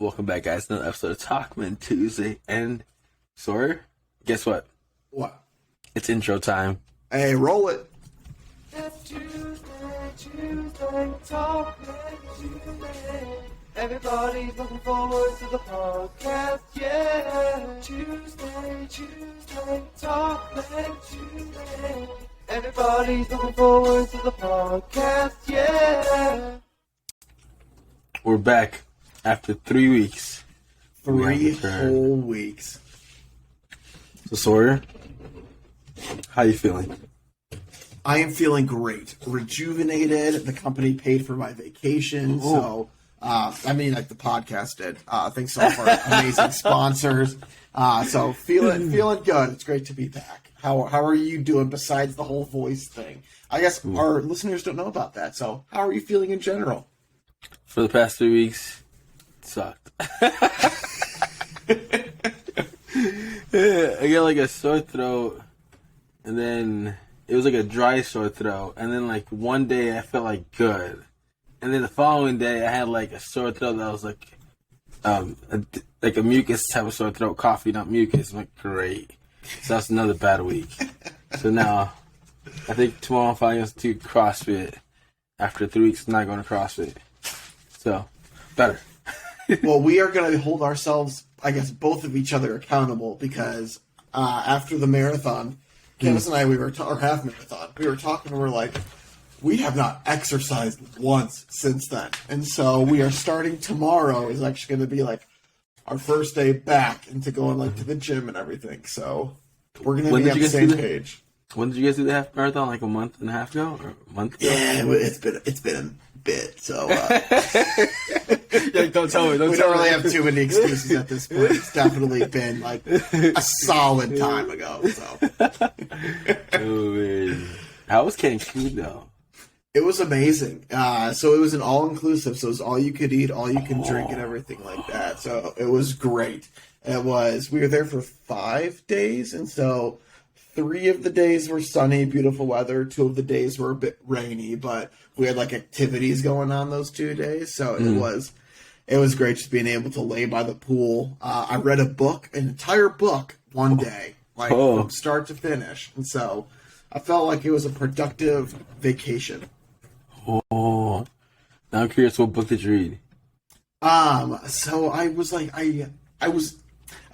Welcome back, guys. Another episode of Talkmen Tuesday. And, Sawyer, guess what? What? It's intro time. Hey, roll it. It's Tuesday, Talkmen Tuesday. Everybody's looking forward to the podcast, yeah. Tuesday, Talkmen Tuesday. Everybody's looking forward to the podcast, yeah. We're back after 3 weeks. 3 whole weeks. So, Sawyer, how you feeling? I am feeling great. Rejuvenated. The company paid for my vacation, so... like the podcast did. Thanks to all of our amazing sponsors. So feeling good. It's great to be back. How are you doing besides the whole voice thing? I guess our listeners don't know about that. So how are you feeling in general? For the past 3 weeks, it sucked. I got like a sore throat, and then it was like a dry sore throat, and then like one day I felt like good. And then the following day, I had like a sore throat that was like a mucus type of sore throat, coffee, not mucus. I'm like, great. So that's another bad week. So now, I think tomorrow I'm finally going to do CrossFit after 3 weeks of not going to CrossFit. So, better. Well, we are going to hold ourselves, I guess, both of each other accountable because after the marathon, Candace and I, or half marathon, we were talking and we're like, we have not exercised once since then. And so we are starting tomorrow is actually going to be like our first day back into going like to the gym and everything. So we're going to be on the same page. When did you guys do the half marathon? Like a month and a half ago? Or a month ago? Yeah, it's been a bit. So yeah, don't tell me. We don't really have too many excuses at this point. It's definitely been like a solid time ago. So. Oh, man. How was Cancun though? It was amazing. So it was an all-inclusive. So it was all you could eat, all you can drink, and everything like that. So it was great. We were there for 5 days. And so 3 of the days were sunny, beautiful weather. 2 of the days were a bit rainy, but we had like activities going on those 2 days. So it was great just being able to lay by the pool. I read an entire book one day, from start to finish. And so I felt like it was a productive vacation. Oh, now I'm curious, what book did you read? So I was like, I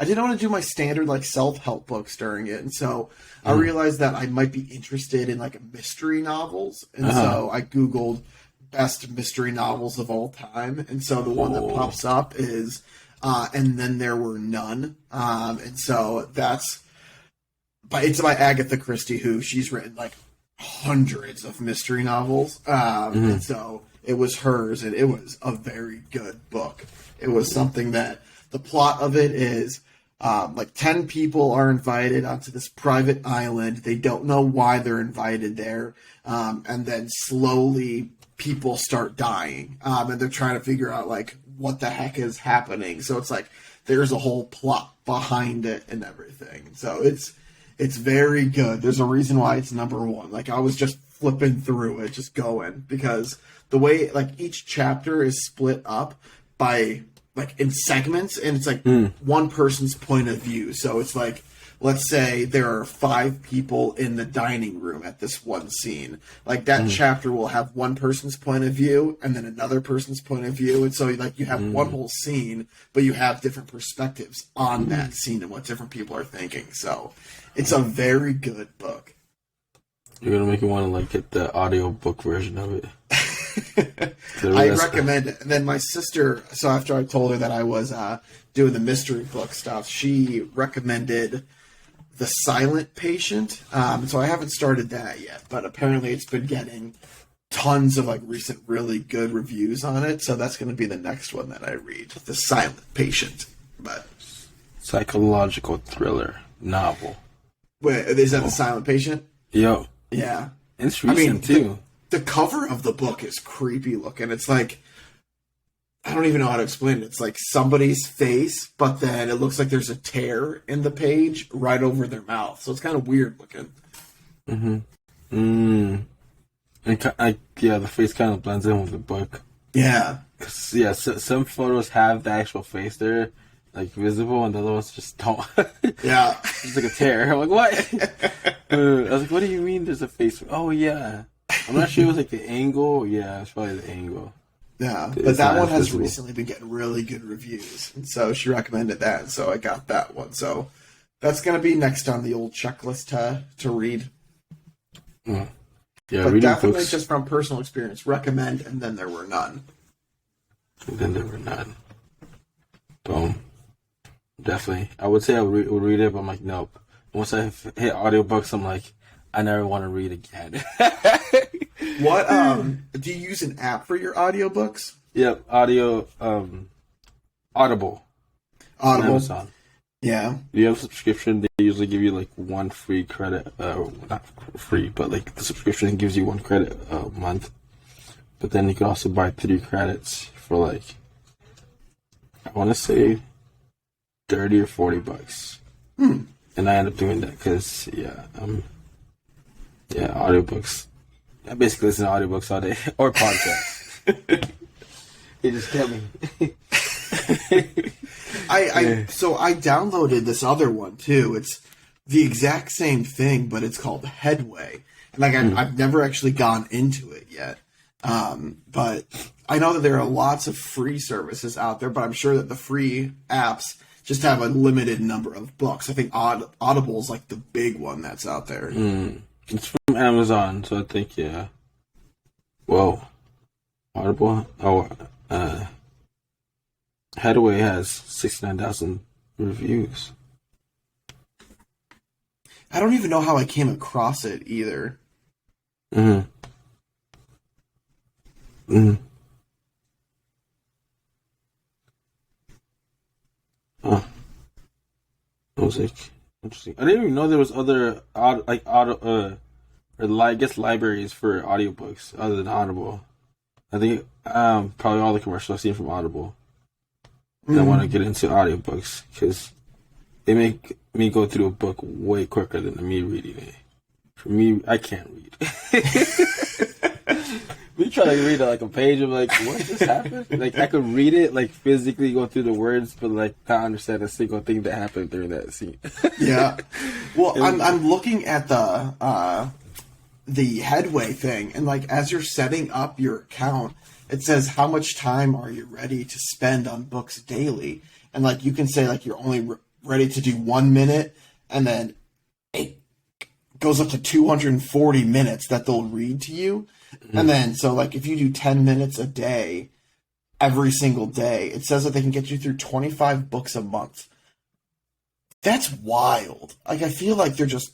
didn't want to do my standard like self-help books during it, and so I realized that I might be interested in like mystery novels, and so I Googled best mystery novels of all time, and so the one that pops up is, And Then There Were None, and so it's by Agatha Christie, who she's written like hundreds of mystery novels. And so it was hers, and it was a very good book. It was something that the plot of it is 10 people are invited onto this private island. They don't know why they're invited there. And then slowly people start dying. And they're trying to figure out like what the heck is happening. So it's like there's a whole plot behind it and everything. So it's very good. There's a reason why it's number 1. Like I was just flipping through it, just going, because the way like each chapter is split up by like in segments, and it's like one person's point of view. So it's like, let's say there are 5 people in the dining room at this one scene. Like that chapter will have one person's point of view and then another person's point of view. And so like you have one whole scene, but you have different perspectives on that scene and what different people are thinking. So it's a very good book. You're going to make me want to like get the audio book version of it. I recommend it. And then my sister, so after I told her that I was doing the mystery book stuff, she recommended The Silent Patient. So I haven't started that yet, but apparently it's been getting tons of like recent really good reviews on it. So that's going to be the next one that I read, The Silent Patient. But psychological thriller novel. Wait, is that The Silent Patient? Yo. Yeah. It's recent too. The cover of the book is creepy looking. It's like, I don't even know how to explain it. It's like somebody's face, but then it looks like there's a tear in the page right over their mouth. So it's kind of weird looking. And the face kind of blends in with the book. Yeah. 'Cause, yeah, some photos have the actual face there, like visible, and the other ones just don't. Yeah. It's like a tear. I'm like, what? I was like, what do you mean there's a face? Oh, yeah. I'm not sure it was like the angle. Yeah, it's probably the angle. Yeah, but It's that not one has visible. recently been getting really good reviews, and so she recommended that, and so I got that one. So that's going to be next on the old checklist to read. Mm. Yeah, But reading definitely books. just from personal experience, recommend, and then there were none. And then there were none. Boom. Definitely. I would say I would read it, but I'm like, nope. Once I hit audiobooks, I'm like, I never want to read again. What do you use an app for your audiobooks? Yep, Audible. On Audible. Amazon. Yeah. You have a subscription, they usually give you like one free credit, not free, but like the subscription gives you one credit a month. But then you can also buy 3 credits for like, I want to say 30 or 40 bucks. And I end up doing that because, audiobooks. I basically listen to audiobooks all day, or podcasts. They just get me. So I downloaded this other one too. It's the exact same thing, but it's called Headway. And like I've never actually gone into it yet. But I know that there are lots of free services out there, but I'm sure that the free apps just have a limited number of books. I think Audible is like the big one that's out there. It's from Amazon, so I think, yeah. Whoa. Audible? Oh, Headway has 69,000 reviews. I don't even know how I came across it either. Mm-hmm. Mm-hmm. Oh. I was like, interesting. I didn't even know there was other I guess libraries for audiobooks other than Audible. I think probably all the commercials I've seen from Audible. And I want to get into audiobooks because they make me go through a book way quicker than me reading it. For me, I can't read. We try to read like a page of like, what just happened? Like I could read it, like physically go through the words, but like not understand a single thing that happened during that scene. Yeah. Well, I'm looking at the Headway thing, and like as you're setting up your account, it says how much time are you ready to spend on books daily, and like you can say like you're only ready to do 1 minute, and then it goes up to 240 minutes that they'll read to you. And then, so like if you do 10 minutes a day, every single day, it says that they can get you through 25 books a month. That's wild. Like, I feel like they're just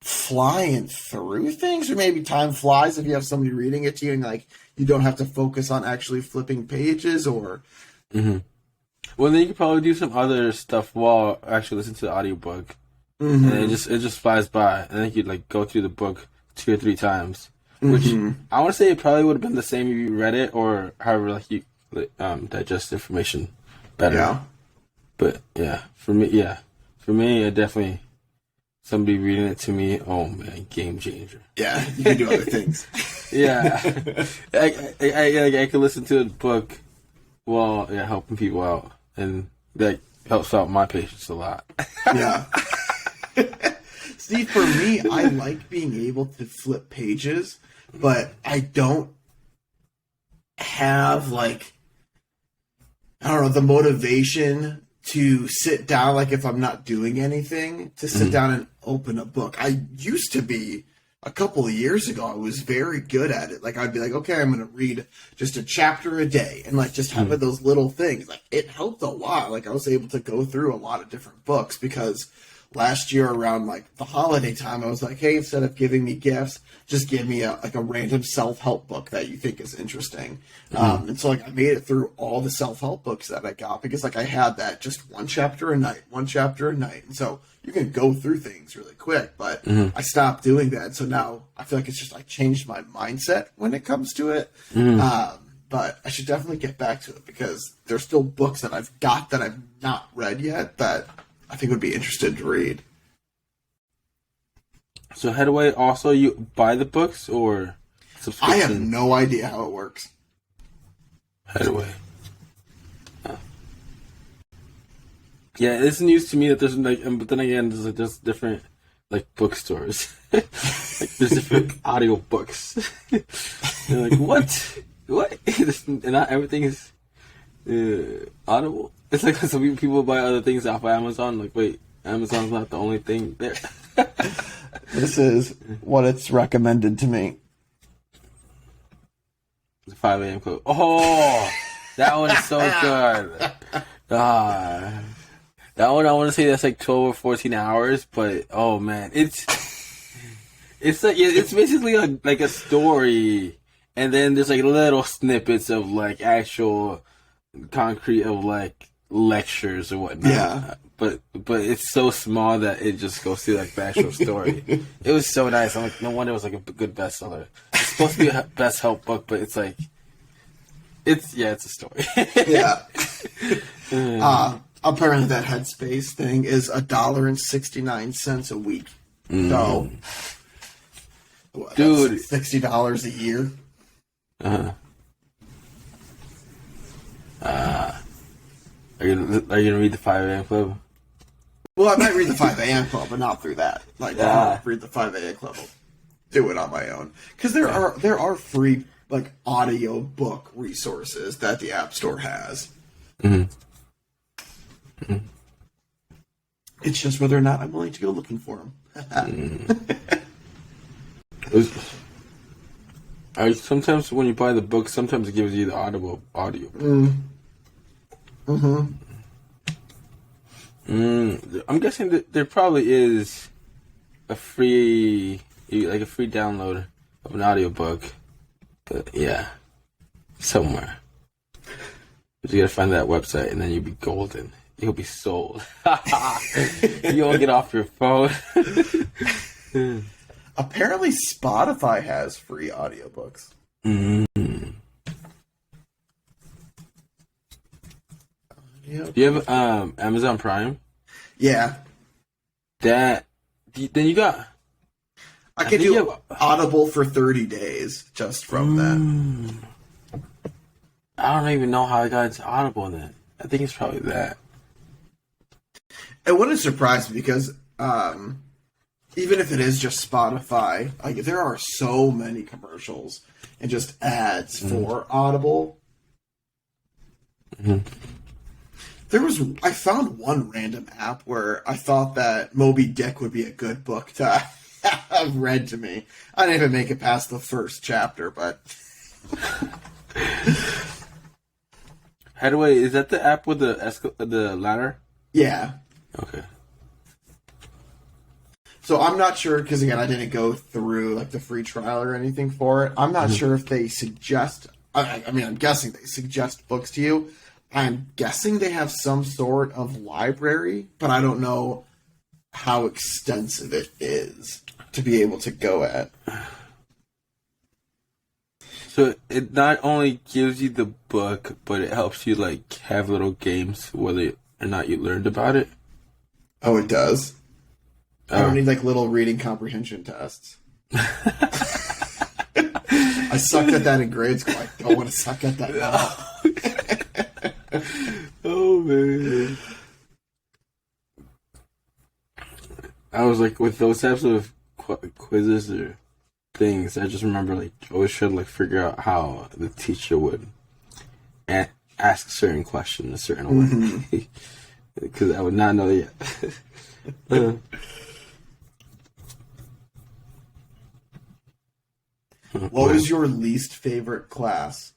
flying through things, or maybe time flies if you have somebody reading it to you and like you don't have to focus on actually flipping pages or. Mm-hmm. Well, then you could probably do some other stuff while actually listening to the audiobook. And it just flies by. And then you could like go through the book 2 or 3 times. Which I want to say it probably would have been the same if you read it or however like you digest information better. Yeah. But for me, it definitely somebody reading it to me. Oh man, game changer. Yeah, you can do other things. Yeah, I can listen to a book while helping people out, and that helps out my patience a lot. Yeah. See, for me, I like being able to flip pages, but I don't have, like, I don't know, the motivation to sit down, like, if I'm not doing anything, to sit down and open a book. I used to be, a couple of years ago, I was very good at it. Like, I'd be like, okay, I'm going to read just a chapter a day, and, like, just having those little things. Like, it helped a lot. Like, I was able to go through a lot of different books because last year around like the holiday time, I was like, hey, instead of giving me gifts, just give me a random self-help book that you think is interesting. And so like I made it through all the self-help books that I got because like I had that just one chapter a night. And so you can go through things really quick, but I stopped doing that. So now I feel like it's just like changed my mindset when it comes to it. But I should definitely get back to it because there's still books that I've got that I've not read yet that I think would be interested to read. So Headway, also you buy the books or subscription? I have no idea how it works. Headway. Yeah, it's news to me that there's like, but then again, there's different like bookstores. Like there's different audio books. They're like, what? And not everything is audible. It's like some people buy other things off of Amazon. Like, wait, Amazon's not the only thing there. This is what it's recommended to me. The 5 a.m. Club. Oh, that one's so good. That one I want to say that's like 12 or 14 hours, but oh man, it's like it's basically like a story, and then there's like little snippets of like actual concrete of like lectures or whatnot. Yeah. But it's so small that it just goes through like the actual story. It was so nice. I'm like, no wonder it was like a good bestseller. It's supposed to be a best help book, but it's like, it's a story. Yeah. Apparently that Headspace thing is $1.69 a week. So, dude, $60 a year. Are you gonna read the 5 a.m. Club? Well, I might read the 5 a.m. Club, but not through that. Like, I'll read the 5 a.m. Club. I'll do it on my own. Because there are free, like, audio book resources that the App Store has. Mm-hmm. Mm-hmm. It's just whether or not I'm willing to go looking for them. Sometimes when you buy the book, sometimes it gives you the audio book. I'm guessing that there probably is a free download of an audiobook. But yeah, somewhere. But you gotta find that website, and then you'll be golden. You'll be sold. You won't get off your phone. Apparently, Spotify has free audiobooks. Mm-hmm. Yep. Do you have Amazon Prime? Yeah. Then you got. I could do Audible for 30 days just from that. I don't even know how I got into Audible then. I think it's probably that. It wouldn't surprise me because even if it is just Spotify, like there are so many commercials and just ads for Audible. Mm-hmm. I found one random app where I thought that Moby Dick would be a good book to have read to me. I didn't even make it past the first chapter, but Headway, is that the app with the ladder? yeah. Okay. So I'm not sure because again I didn't go through like the free trial or anything for it. I'm not sure if they suggest. I mean, I'm guessing they suggest books to you. I'm guessing they have some sort of library, but I don't know how extensive it is to be able to go at. So it not only gives you the book, but it helps you like have little games whether or not you learned about it. Oh, it does? I don't need like little reading comprehension tests. I sucked at that in grade school. I don't want to suck at that now. Oh man. I was like with those types of quizzes or things, I just remember like always trying to like figure out how the teacher would ask certain questions a certain way because I would not know yet. What was your least favorite class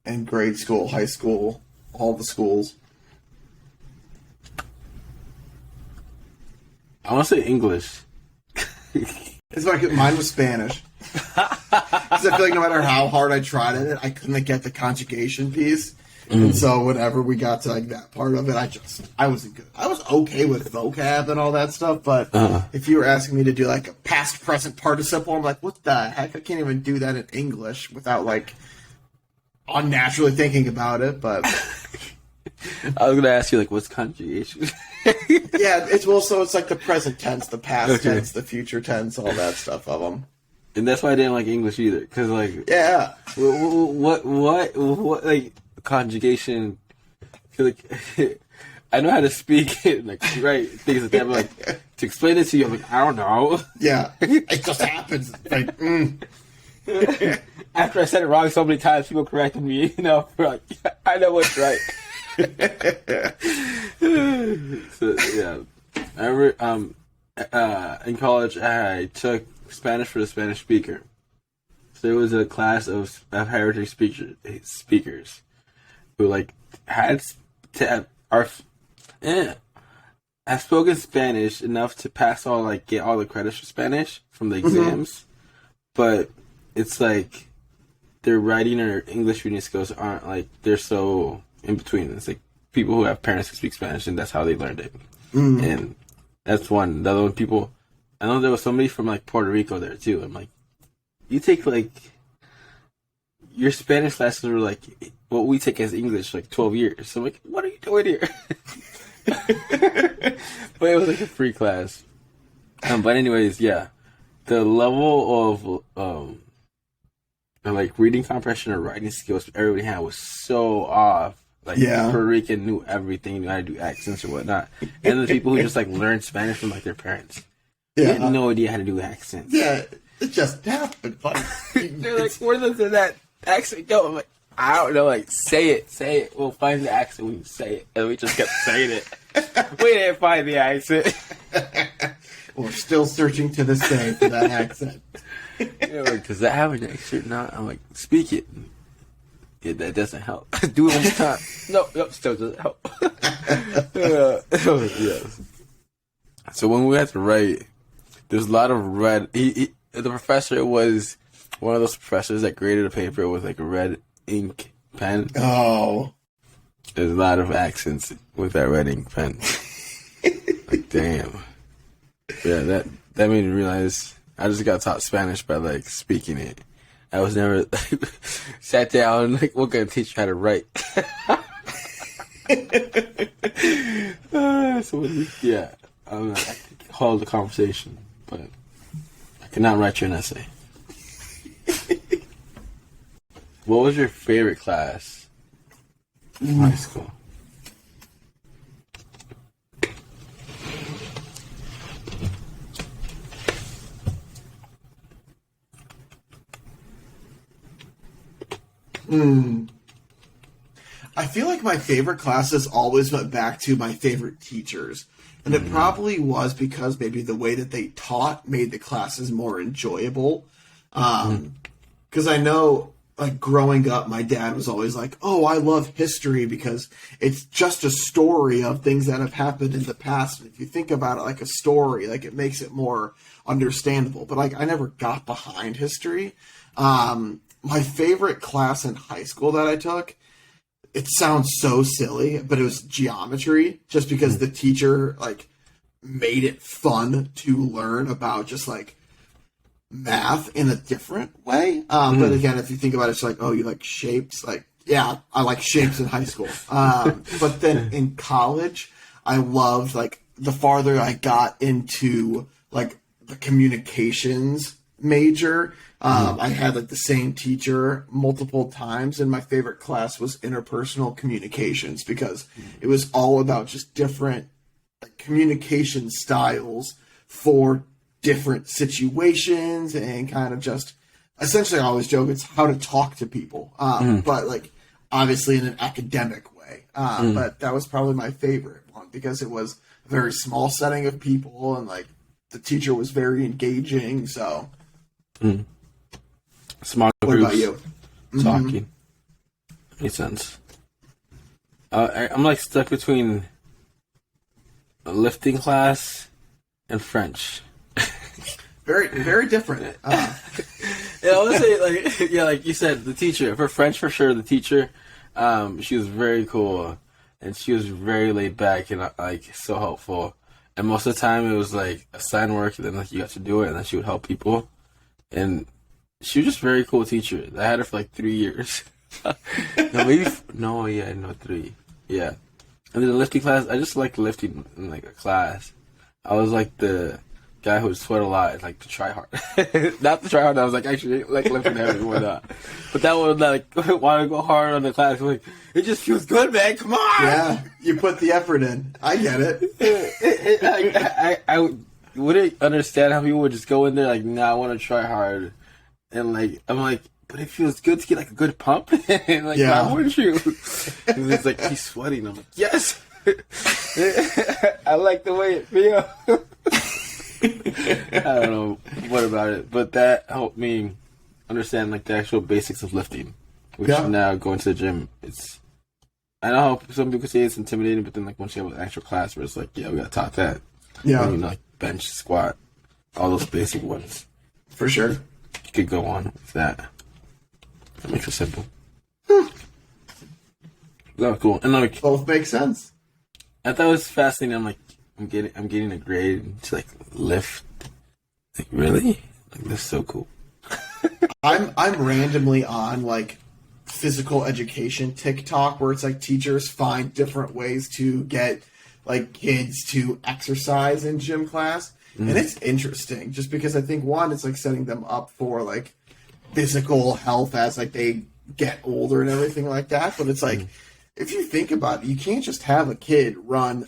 in grade school, high school, all the schools? I want to say English. It's like mine was Spanish. Because I feel like no matter how hard I tried at it, I couldn't get the conjugation piece. And so whenever we got to like that part of it, I wasn't good. I was okay with vocab and all that stuff, but if you were asking me to do like a past present participle, I'm like, what the heck? I can't even do that in English without like unnaturally thinking about it. But I was gonna ask you like, what's conjugation? yeah, it's like the present tense, the past tense, the future tense, all that stuff of them. And that's why I didn't like English either, because like Yeah, what like conjugation. Like, I know how to speak it, like write things like that, but like to explain it to you, I'm like, I don't know. Yeah, it just happens. Like, After I said it wrong so many times, people corrected me. You know, like I know what's right. So yeah, I remember in college I took Spanish for the Spanish speaker. So there was a class of heritage speakers who like had to have I've spoken Spanish enough to pass get all the credits for Spanish from the exams, but it's like their writing or English reading skills aren't like they're so in between. It's like people who have parents who speak Spanish and that's how they learned it, and that's one. The other one, people. I know there was somebody from like Puerto Rico there too. I'm like, you take like your Spanish classes were like what we take as English, like 12 years. So I'm like, what are you doing here? But it was like a free class. But anyways, yeah, the level of like reading comprehension or writing skills everybody had was so off. Like Puerto Rican knew everything, knew how to do accents or whatnot, and the people who just like learned Spanish from like their parents, they had no idea how to do accents. Yeah, it just happened. But they're like, where does that accent go? I'm like, I don't know. Like, say it. We'll find the accent when you say it, and we just kept saying it. We didn't find the accent. We're still searching to this day for that accent. Like, does that have an accent? No. I'm like, speak it. Yeah, that doesn't help. Do it one more time. No, still doesn't help. Yes. So when we had to write, there's a lot of red. The professor was one of those professors that graded a paper with like a red ink pen. Oh. There's a lot of accents with that red ink pen. Like, damn. Yeah, that made me realize I just got taught Spanish by like speaking it. I was never like, sat down and like, what gonna teach you how to write? Yeah, I could hold a conversation, but I cannot write you an essay. What was your favorite class in high school? I feel like my favorite classes always went back to my favorite teachers. And it probably was because maybe the way that they taught made the classes more enjoyable. Because I know, like, growing up, my dad was always like, oh, I love history because it's just a story of things that have happened in the past. And if you think about it like a story, like, it makes it more understandable. But, like, I never got behind history. My favorite class in high school that I took, it sounds so silly, but it was geometry, just because the teacher like made it fun to learn about just like math in a different way. But again, if you think about it, it's like, oh, you like shapes? Like, yeah, I like shapes in high school. But then in college, I loved like the farther I got into like the communications major. I had like the same teacher multiple times, and my favorite class was interpersonal communications because it was all about just different like, communication styles for different situations and kind of just essentially I always joke it's how to talk to people, but like obviously in an academic way. But that was probably my favorite one because it was a very small setting of people and like the teacher was very engaging. So. Small what groups about you? talking. Makes sense. I'm like stuck between a lifting class and French. Very, very different. Yeah, I would say like yeah, like you said, the teacher for French for sure. The teacher, she was very cool and she was very laid back and like so helpful. And most of the time it was like assigned work, and then like you got to do it, and then she would help people. And she was just a very cool teacher. I had her for like 3 years. No, 3. Yeah. And then the lifting class, I just liked lifting in like a class. I was like the guy who would sweat a lot is like to try hard. Not to try hard. I was like actually like lifting heavy and whatnot. But that one like want to go hard on the class. Like it just feels good, man. Come on. Yeah, you put the effort in. I get it. I wouldn't understand how people would just go in there like, nah, I want to try hard, and like I'm like, but it feels good to get like a good pump. And like, Yeah. why wouldn't you? And it's like he's sweating. I'm like, yes. I like the way it feels. I don't know what about it, but that helped me understand like the actual basics of lifting. Which now going to the gym, I know how some people say it's intimidating, but then like once you have an actual class where it's like, yeah, we got taught that. Yeah, You know, like bench, squat, all those basic ones. for sure. You could go on with that. That makes it simple. That was cool. And like Both make sense. I thought it was fascinating. I'm like, I'm getting a grade to like lift. Like really? Like that's so cool. I'm randomly on like physical education TikTok where it's like teachers find different ways to get like kids to exercise in gym class. And it's interesting just because I think one, it's like setting them up for like physical health as like they get older and everything like that. But it's like, if you think about it, you can't just have a kid run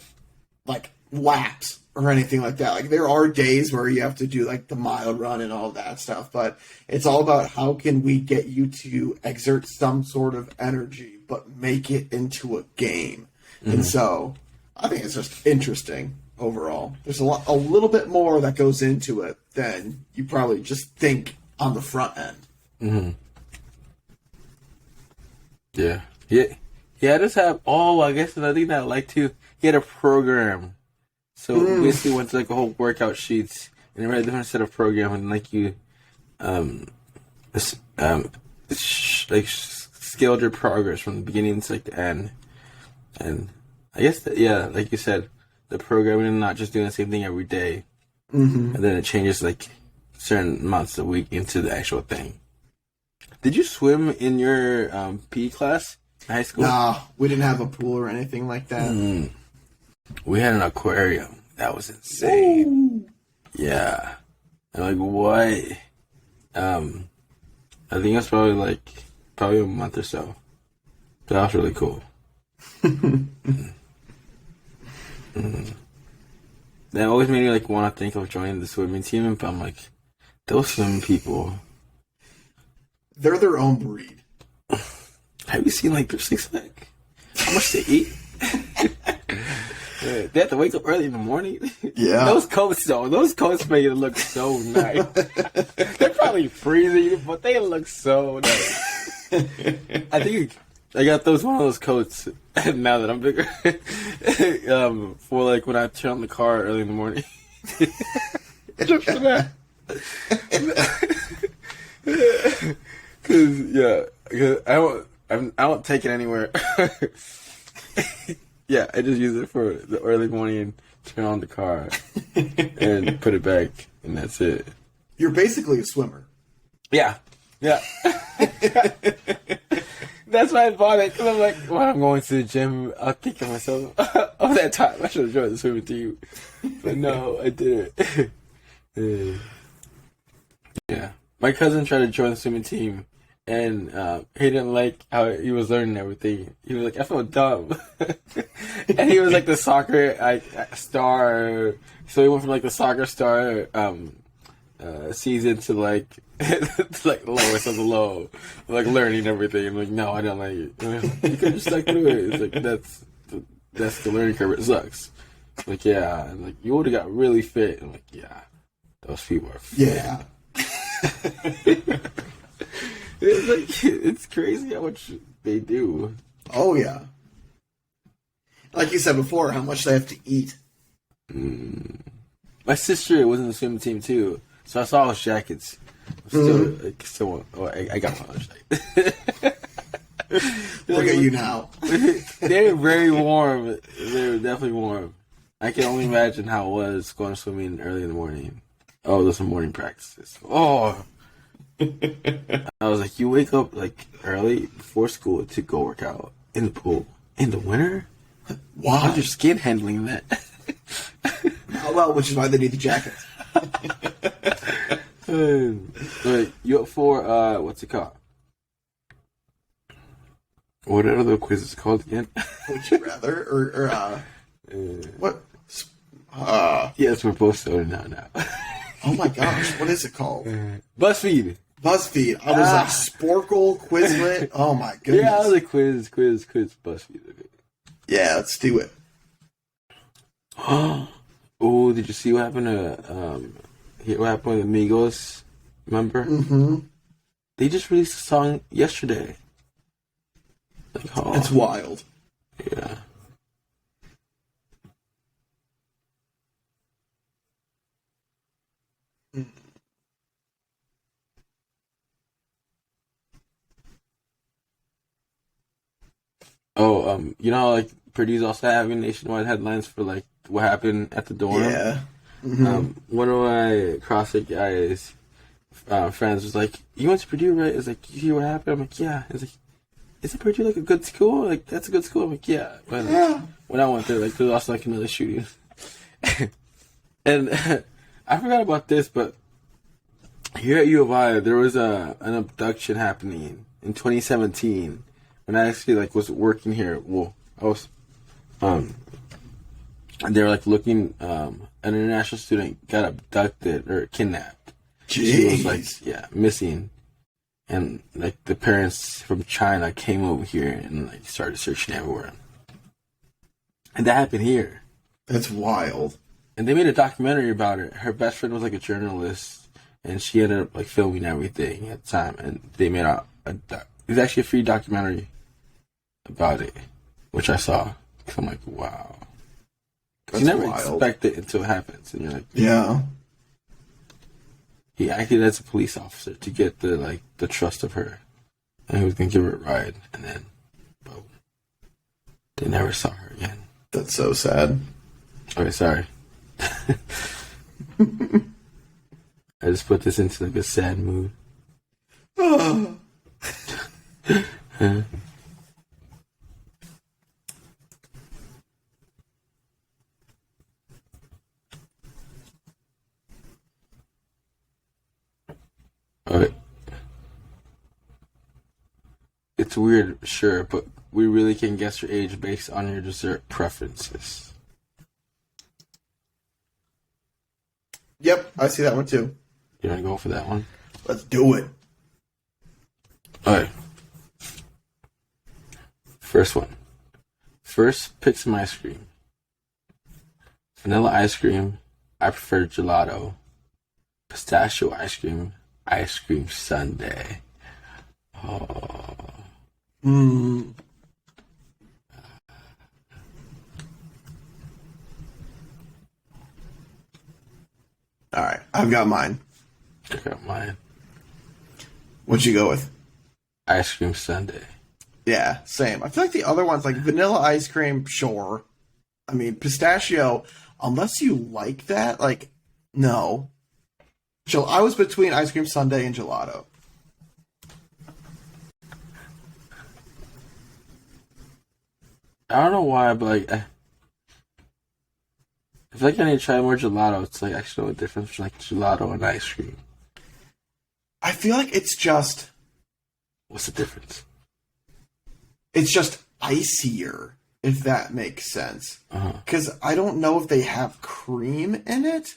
like laps or anything like that. Like there are days where you have to do like the mile run and all that stuff, but it's all about how can we get you to exert some sort of energy, but make it into a game. And so I think it's just interesting overall. There's a little bit more that goes into it than you probably just think on the front end. Yeah. Yeah, I just have, I guess another thing that I like to, he had a program. So basically went to like a whole workout sheets and they had a different set of program and like you, scaled your progress from the beginning to like the end. And I guess, like you said, the programming and not just doing the same thing every day. And then it changes like certain months a week into the actual thing. Did you swim in your PE class in high school? Nah, we didn't have a pool or anything like that. We had an aquarium. That was insane. Ooh. Yeah. And like what? I think it was probably a month or so. That was really cool. That always made me like want to think of joining the swimming team, but I'm like, those swimming people. They're their own breed. Have you seen like their six pack? How much they eat? They have to wake up early in the morning. Yeah. Those coats make it look so nice. They're probably freezing, but they look so nice. I think I got one of those coats now that I'm bigger. For like when I turn on the car early in the morning. Just for that. Cause I don't take it anywhere. Yeah, I just use it for the early morning, turn on the car, and put it back, and that's it. You're basically a swimmer. Yeah. That's why I bought it, because I'm like, when I'm going to the gym, I'll think to myself, oh, that time, I should have joined the swimming team. But no, I didn't. Yeah. My cousin tried to join the swimming team, and he didn't like how he was learning everything. He was like, I felt dumb. And he was like the soccer star. So he went from like the soccer star season to like to like lowest of the low, like learning everything. I'm like, no, I don't like it. You could just stuck through it. It's like that's the learning curve. It sucks. Like yeah, and like you would have got really fit. I'm like yeah, those people are fit. Yeah. It's crazy how much they do. Oh, yeah. Like you said before, how much they have to eat. My sister was in the swimming team too, so I saw those jackets. I got one of those jackets. Look at you now. They're very warm. They're definitely warm. I can only imagine how it was going swimming early in the morning. Oh, those are morning practices. Oh. I was like, you wake up like early before school to go work out in the pool in the winter? Why? How's your skin handling that? Oh, well, which is why they need the jackets. Wait, you up for what's it called? What are the quizzes called again? Would you rather or what? Yes, we're both starting now. Oh my gosh, what is it called? BuzzFeed. BuzzFeed. I was like Sporkle, Quizlet. Oh my goodness. Yeah, I was like quiz, BuzzFeed. Okay. Yeah, let's do it. Oh, did you see what happened to what happened with Amigos? Remember? Mm-hmm. They just released a song yesterday. Like, It's wild. Yeah. Oh, you know how, like, Purdue's also having nationwide headlines for, like, what happened at the dorm? Yeah. Mm-hmm. One of my CrossFit guys, friends was like, "You went to Purdue, right?" It's like, "You hear what happened?" I'm like, "Yeah." It's like, "Isn't Purdue, like, a good school? Like, that's a good school." I'm like, "Yeah." But when I went there, like, there was also, like, another shooting. And I forgot about this, but here at U of I, there was an abduction happening in 2017 when I actually, like, was working here. Well, I was, and they were, like, looking, an international student got abducted or kidnapped. Jeez. She was, like, missing. And, like, the parents from China came over here and, like, started searching everywhere. And that happened here. That's wild. And they made a documentary about it. Her best friend was, like, a journalist, and she ended up, like, filming everything at the time. And they made it's actually a free documentary about it, which I saw. I'm like, wow. That's You never wild. expect it until it happens, and you're like, Yeah. he acted as a police officer to get the trust of her, and he was gonna give her a ride, and then, boom, they never saw her again. That's so sad. Okay, sorry. I just put this into like a sad mood. Okay. It's weird, sure, but we really can guess your age based on your dessert preferences. Yep, I see that one too. You want to go for that one? Let's do it. Alright. First one. First, pick some ice cream. Vanilla ice cream, I prefer gelato. Pistachio ice cream sundae. Oh. Mm. All right, I've got mine. I got mine. What'd you go with? Ice cream sundae. Yeah, same. I feel like the other ones, like vanilla ice cream, sure. I mean, pistachio, unless you like that, like, no. So I was between ice cream sundae and gelato. I don't know why, but like, I feel like I need to try more gelato. It's like actually know the difference between like gelato and ice cream. I feel like it's just What's the difference? icier, if that makes sense. Uh-huh. Because I don't know if they have cream in it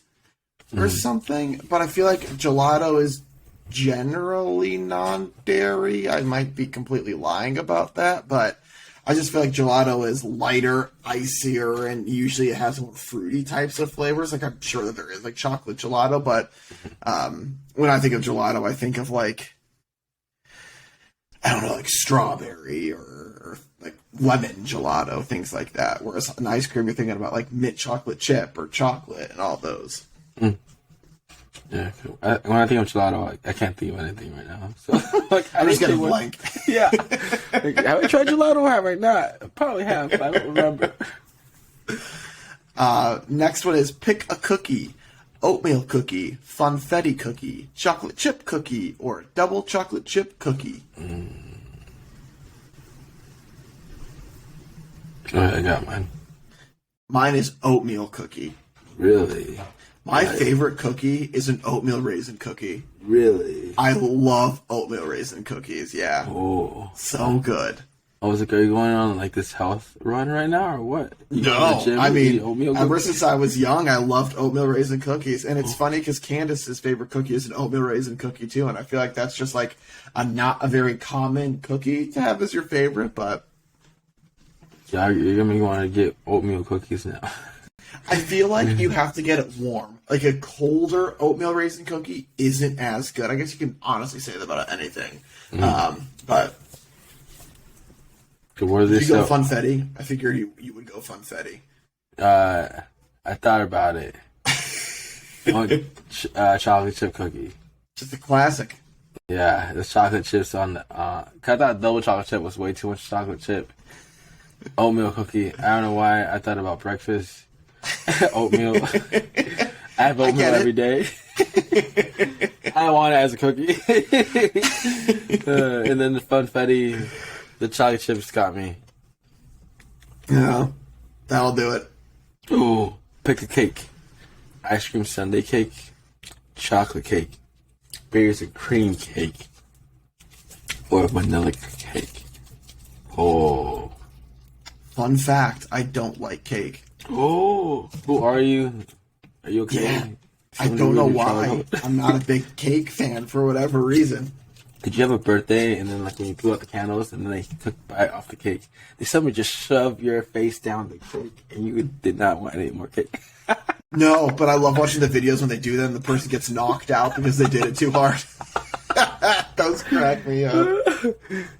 or something, but I feel like gelato is generally non-dairy. I might be completely lying about that, but I just feel like gelato is lighter, icier, and usually it has more fruity types of flavors. Like, I'm sure that there is like chocolate gelato, but when I think of gelato, I think of like, I don't know, like strawberry or like lemon gelato, things like that. Whereas an ice cream, you're thinking about like mint chocolate chip or chocolate and all those. Mm. Yeah, cool. When I think of gelato, I can't think of anything right now. So, like, I just get a think blank. Yeah. Like, have I tried gelato or have I not? I probably have, but I don't remember. Next one is pick a cookie. Oatmeal cookie, funfetti cookie, chocolate chip cookie, or double chocolate chip cookie. Alright, I got mine. Mine is oatmeal cookie. Really? My favorite cookie is an oatmeal raisin cookie. Really? I love oatmeal raisin cookies. Yeah. Oh, So good. I was like, are you going on like this health run right now, or what? You going to No, the gym I and eat mean, oatmeal ever cookies? since I was young, I loved oatmeal raisin cookies, and it's funny because Candace's favorite cookie is an oatmeal raisin cookie too, and I feel like that's just like not a very common cookie to have as your favorite, but Yeah, you're gonna want to get oatmeal cookies now. I feel like you have to get it warm. Like a colder oatmeal raisin cookie isn't as good. I guess you can honestly say that about anything, but. So where Did this you go funfetti? I figured you would go funfetti. I thought about it. Chocolate chip cookie. Just a classic. Yeah, the chocolate chips on the. 'Cause I thought double chocolate chip was way too much chocolate chip. Oatmeal cookie. I don't know why I thought about breakfast. Oatmeal. I have oatmeal every day. I want it as a cookie. And then the funfetti, the chocolate chips got me. Yeah, that'll do it. Ooh, pick a cake. Ice cream sundae cake, chocolate cake, berries and cream cake, or vanilla cake. Oh. Fun fact, I don't like cake. Oh. Who are you? Are you okay? Yeah. I don't know why. I'm not a big cake fan for whatever reason. Did you have a birthday and then like when you blew out the candles and then they took a bite off the cake, did somebody just shove your face down the cake and you did not want any more cake? No, but I love watching the videos when they do that and the person gets knocked out because they did it too hard. Those crack me up.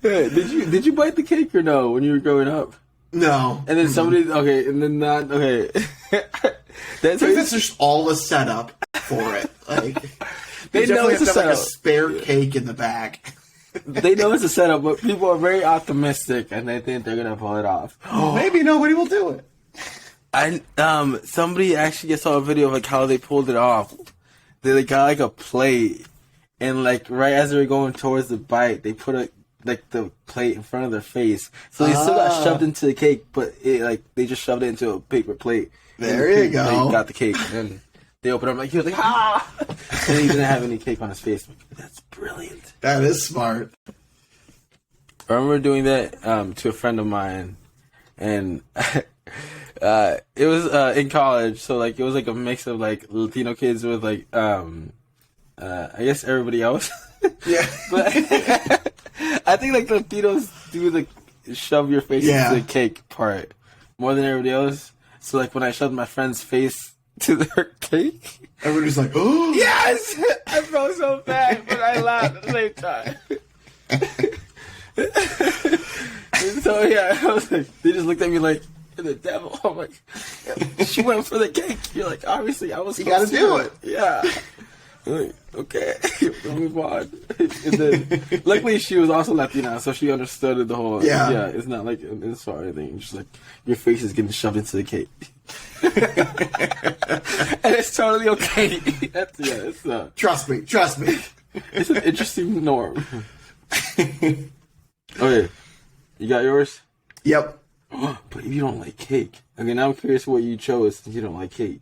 Yeah, did you bite the cake or no when you were growing up? No. And then somebody and then not okay. I think that's just all a setup for it. Like they know it's a have, like, a setup. spare cake in the back. They know it's a setup, but people are very optimistic and they think they're gonna pull it off. Maybe nobody will do it. Somebody actually saw a video of like how they pulled it off. They like, got like a plate, and like right as they were going towards the bite, they put like the plate in front of their face, so they still got shoved into the cake, but they just shoved it into a paper plate. There you go. They got the cake, and they opened up like he was like ah, and he didn't have any cake on his face. Like, that's brilliant. That is smart. I remember doing that to a friend of mine, and it was in college, so like it was like a mix of like Latino kids with like I guess everybody else. Yeah. But I think like Latinos do the shove your face into the cake part more than everybody else. So like when I shoved my friend's face to their cake, Everybody's like, oh yes, I felt so bad, but I laughed at the same time. And so yeah, I was like, they just looked at me like, "You're the devil." I'm like, she went for the cake. You're like, obviously, I was. You got to do it. Yeah. I'm like, okay, we'll move on. And then, luckily, she was also Latina, so she understood the whole. Yeah, it's not like an insult or anything. It's just like your face is getting shoved into the cake, and it's totally okay. It's Trust me. it's an interesting norm. Okay, you got yours? Yep. But if you don't like cake, okay, now I'm curious what you chose since you don't like cake.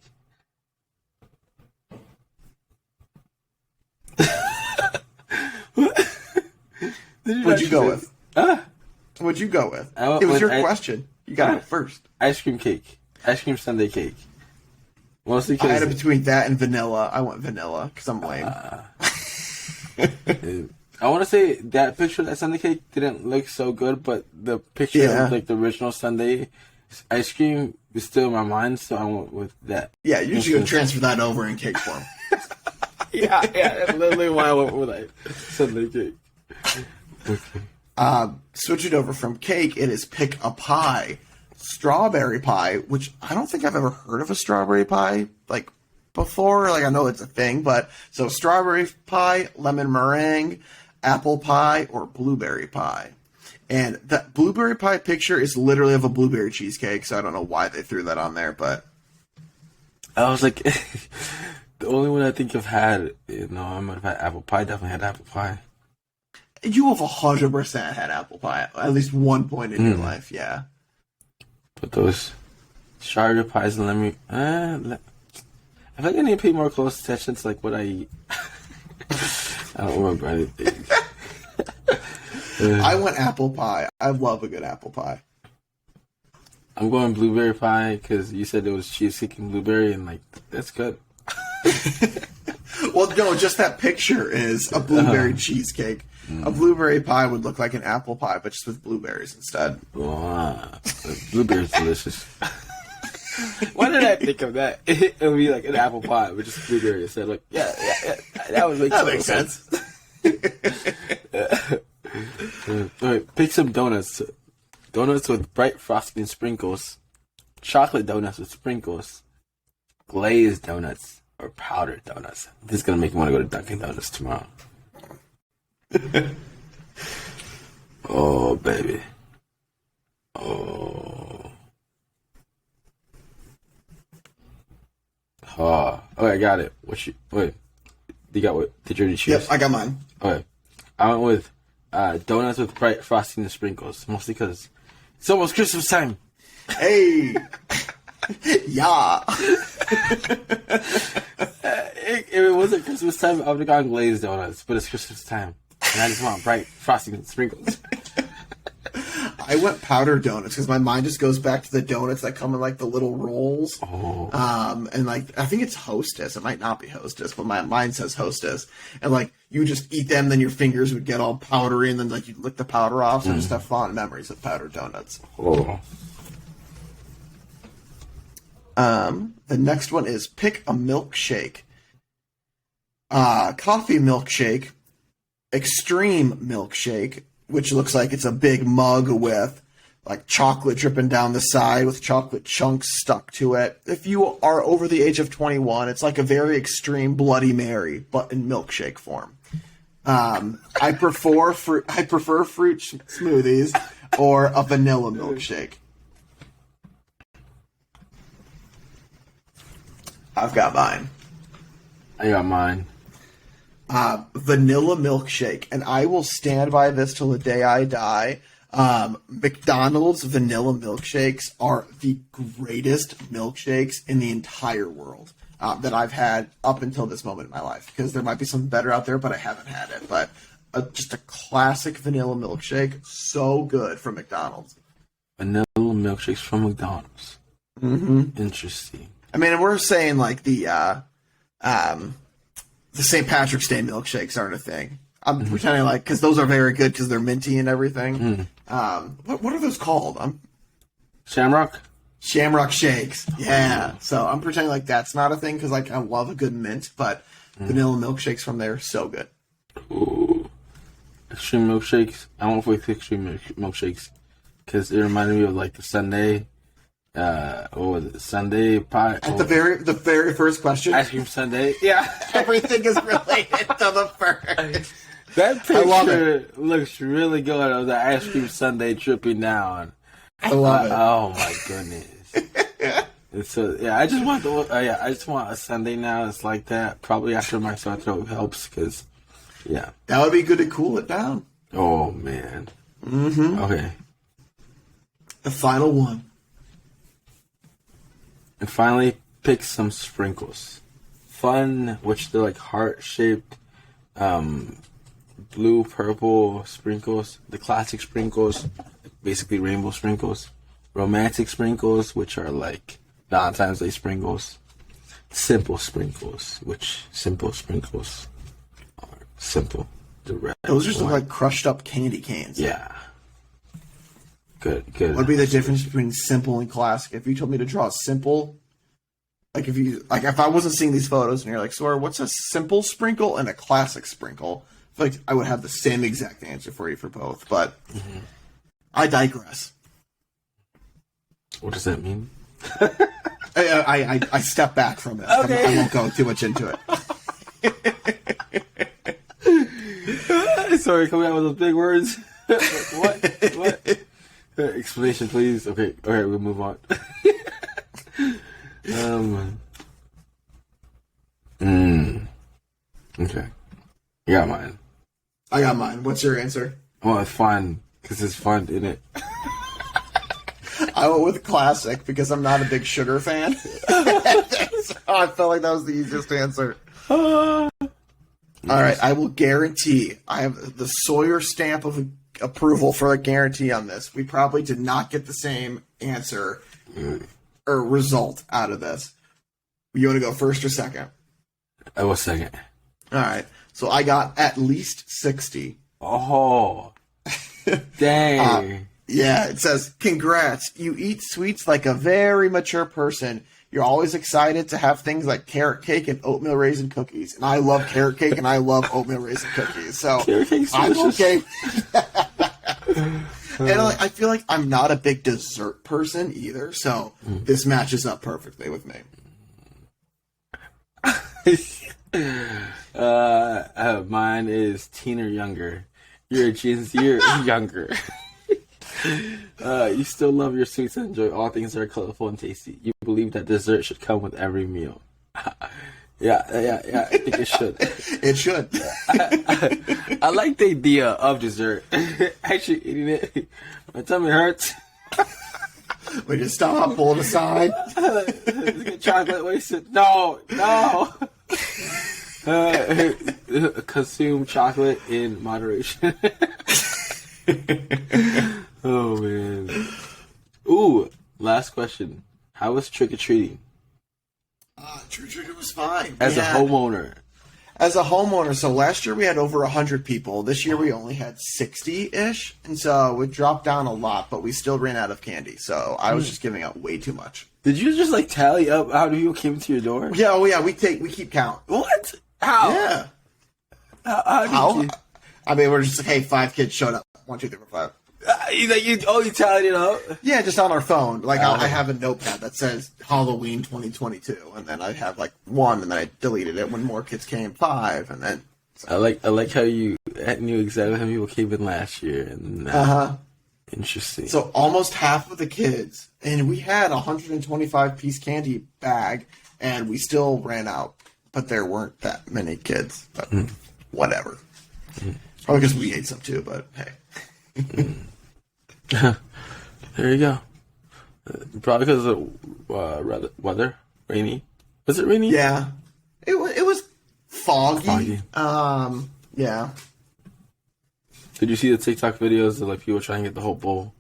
What'd you go with? What'd you go with? It was your question. You got it first. Ice cream cake. Ice cream sundae cake. Mostly I had because it between that and vanilla. I went vanilla because I'm lame. I want to say that picture of that sundae cake didn't look so good, but the picture of like the original sundae ice cream is still in my mind, so I went with that. Yeah, you should go transfer that over in cake form. yeah, that's literally why I went with like sundae cake. Okay. Switch it over from cake. It is pick a pie. Strawberry pie, which I don't think I've ever heard of a strawberry pie like before. Like I know it's a thing, but so strawberry pie, lemon meringue, apple pie, or blueberry pie. And that blueberry pie picture is literally of a blueberry cheesecake, so I don't know why they threw that on there, but I was like, the only one I think I've had, I might have had apple pie. Definitely had apple pie. you have 100% had apple pie at least one point in your life, yeah. But those strawberry pies and lemon, I I think I need to pay more close attention to like what I eat. I don't remember anything. I went apple pie. I love a good apple pie. I'm going blueberry pie because you said it was cheesecake and blueberry, and like that's good. Well, no, just that picture is a blueberry cheesecake. A blueberry pie would look like an apple pie, but just with blueberries instead. Wow. Blueberry's delicious. Why did I think of that? It would be like an apple pie with just blueberry instead. Like, yeah, that would make That makes sense. All right, pick some donuts. Donuts with bright frosting and sprinkles. Chocolate donuts with sprinkles. Glazed donuts or powdered donuts. This is going to make me want to go to Dunkin' Donuts tomorrow. Oh, baby. Oh. Oh. Okay, I got it. Wait. You got what? Did you already choose? Yep, I got mine. Okay. I went with donuts with bright frosting and sprinkles. Mostly because it's almost Christmas time. Hey! Yeah! If it wasn't Christmas time, I would have gone glazed donuts. But it's Christmas time. And I just want bright frosting and sprinkles. I went powdered donuts because my mind just goes back to the donuts that come in like the little rolls. Oh. And like I think it's Hostess. It might not be Hostess, but my mind says Hostess. And like you just eat them, then your fingers would get all powdery, and then like you lick the powder off. So I just have fond memories of powdered donuts. Oh. The next one is pick a milkshake. Coffee milkshake, extreme milkshake, which looks like it's a big mug with like chocolate dripping down the side with chocolate chunks stuck to it. If you are over the age of 21, it's like a very extreme Bloody Mary, but in milkshake form. I prefer fruit smoothies or a vanilla milkshake. I've got mine. I got mine. Vanilla milkshake, and I will stand by this till the day I die. McDonald's vanilla milkshakes are the greatest milkshakes in the entire world that I've had up until this moment in my life. Because there might be some better out there, but I haven't had it. But just a classic vanilla milkshake, so good from McDonald's. Vanilla milkshakes from McDonald's. Mm-hmm. Interesting. I mean, we're saying like the St. Patrick's Day milkshakes aren't a thing. I'm pretending like, because those are very good because they're minty and everything. What are those called? Shamrock? Shamrock shakes. Yeah. So I'm pretending like that's not a thing because like I love a good mint, but vanilla milkshakes from there, so good. Ooh. Extreme milkshakes. I went with extreme milkshakes because it reminded me of like the Sunday. What was it? Sunday pie. At the very first question. Ice cream sundae. Yeah. Everything is related to the first. That picture looks really good of the ice cream sundae dripping down. I love it. Oh my goodness. So yeah, I just want a sundae now. It's like that. Probably after my sore throat helps because yeah. That would be good to cool it down. Oh man. Okay. The final one. And finally, pick some sprinkles. Fun, which they're like heart-shaped, blue, purple sprinkles. The classic sprinkles, basically rainbow sprinkles. Romantic sprinkles, which are like Valentine's Day sprinkles. Simple sprinkles, which simple sprinkles are simple. The red Those just look like crushed up candy canes. Yeah. Good. What would be the difference between simple and classic? If you told me to draw a simple, if I wasn't seeing these photos and you're like, Sora, what's a simple sprinkle and a classic sprinkle? I feel like I would have the same exact answer for you for both, but I digress. What does that mean? I step back from it. Okay. I won't go too much into it. Sorry, coming out with those big words. What? Explanation, please. Okay, we'll move on. Okay. You got mine. I got mine. What's your answer? Oh, it's fun because it's fun, isn't it? I went with classic because I'm not a big sugar fan. I felt like that was the easiest answer. All right, I will guarantee. I have the Sawyer stamp of approval for a guarantee on this. We probably did not get the same answer or result out of this. You want to go first or second? I was second. All right. So I got at least 60. Oh, dang. Yeah, it says, congrats. You eat sweets like a very mature person. You're always excited to have things like carrot cake and oatmeal raisin cookies. And I love carrot cake and I love oatmeal raisin cookies. So Carrot cake's I'm delicious. okay. And I feel like I'm not a big dessert person either. So this matches up perfectly with me. Mine is teen or younger. You're a genius. You're younger. You still love your sweets and enjoy all things that are colorful and tasty. You believe that dessert should come with every meal. Yeah. I think it should. It should. I like the idea of dessert. Actually, eating it, my tummy hurts. We just stop, pull it aside. Chocolate wasted. No. Consume chocolate in moderation. Oh man. Ooh, last question. How was trick or treating? Trick or treating was fine. As a homeowner. As a homeowner, so last year we had over 100 people. This year we only had 60-ish, and so we dropped down a lot, but we still ran out of candy. So I was just giving out way too much. Did you just like tally up how many people came to your door? Yeah, we keep count. What? How? Yeah. How did you? I mean, we're just like, hey, 5 kids showed up. 1, 2, 3, 4, 5. You tallied it up? Yeah, just on our phone. Like I have a notepad that says Halloween 2022, and then I have like 1, and then I deleted it when more kids came. 5, and then. So. I like how you knew exactly how many people came in last year, and interesting. So almost half of the kids, and we had a 125-piece candy bag, and we still ran out. But there weren't that many kids. But whatever. Probably because we ate some too. But hey. There you go. Probably because of weather, rainy. Was it rainy? Yeah, it was foggy. Yeah. Did you see the TikTok videos of like people trying to get the whole bowl?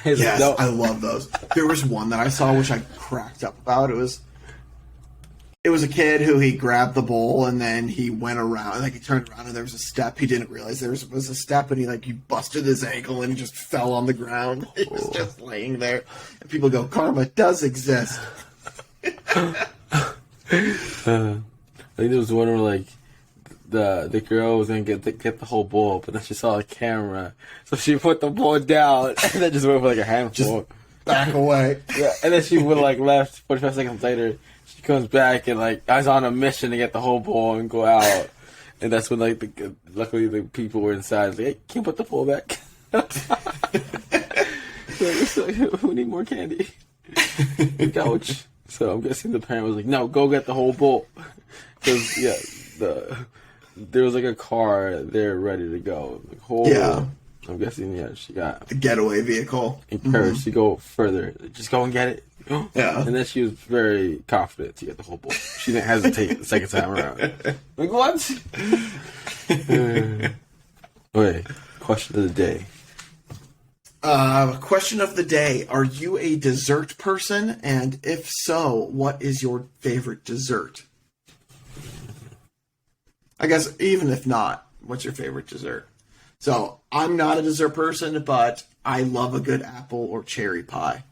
Yes, I love those. There was one that I saw which I cracked up about. It was a kid who he grabbed the bowl and then he went around, like he turned around and there was a step. He didn't realize there was a step, and he busted his ankle and he just fell on the ground. He was just laying there. And people go, karma does exist. I think there was one where like the girl was gonna get the whole bowl, but then she saw a camera, so she put the bowl down and then just went for like a handful. Just back away. Yeah, and then she would like left 45 seconds later. She comes back and like I was on a mission to get the whole bowl and go out, and that's when like luckily the people were inside. Like, hey, can you put the bowl back? So, we need more candy. Ouch. So I'm guessing the parent was like, "No, go get the whole bowl," because there was like a car there ready to go. Like, yeah. I'm guessing she got the getaway vehicle. Encouraged to go further. Just go and get it. Yeah. And then she was very confident to get the whole bowl. She didn't hesitate the second time around. Like, what? Okay, question of the day. Question of the day. Are you a dessert person? And if so, what is your favorite dessert? I guess even if not, what's your favorite dessert? So, I'm not a dessert person, but I love a good apple or cherry pie.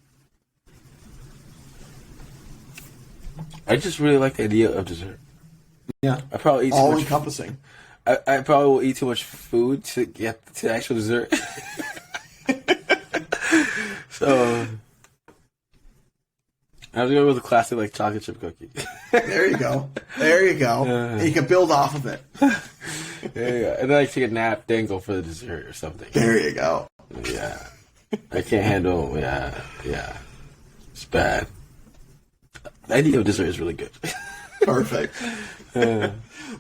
I just really like the idea of dessert. Yeah. I probably eat too all much. encompassing. I probably will eat too much food to get to actual dessert. So I have to go with a classic like chocolate chip cookie. There you go. And you can build off of it. Yeah. And then I take a nap, then go for the dessert or something. There you go. Yeah. I can't handle. Yeah. It's bad. The idea of dessert is really good. Perfect.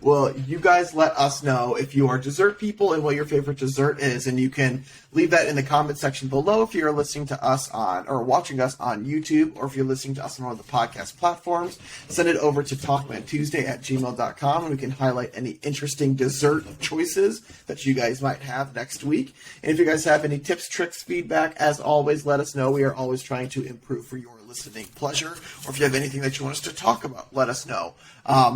Well, you guys let us know if you are dessert people and what your favorite dessert is, and you can leave that in the comment section below if you're listening to us on or watching us on YouTube, or if you're listening to us on one of the podcast platforms. Send it over to talkmantuesday@gmail.com, and we can highlight any interesting dessert choices that you guys might have next week. And if you guys have any tips, tricks, feedback, as always, let us know. We are always trying to improve for your listening pleasure. Or if you have anything that you want us to talk about, let us know.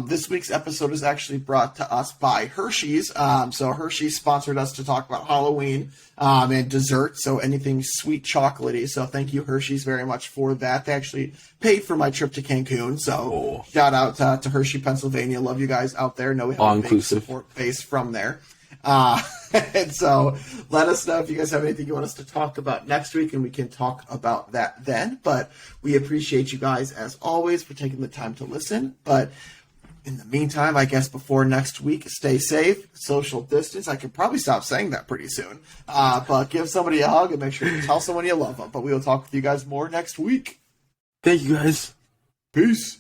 This week's episode is actually brought to us by Hershey's. So Hershey's sponsored us to talk about Halloween and dessert, so anything sweet chocolatey. So thank you, Hershey's, very much for that. They actually paid for my trip to Cancun, so shout out to Hershey, Pennsylvania. Love you guys out there. Know we have a big support base from there. And so let us know if you guys have anything you want us to talk about next week, and we can talk about that then. But we appreciate you guys, as always, for taking the time to listen. But in the meantime, I guess before next week, stay safe, social distance. I could probably stop saying that pretty soon. But give somebody a hug and make sure to tell someone you love them. But we will talk with you guys more next week. Thank you, guys. Peace.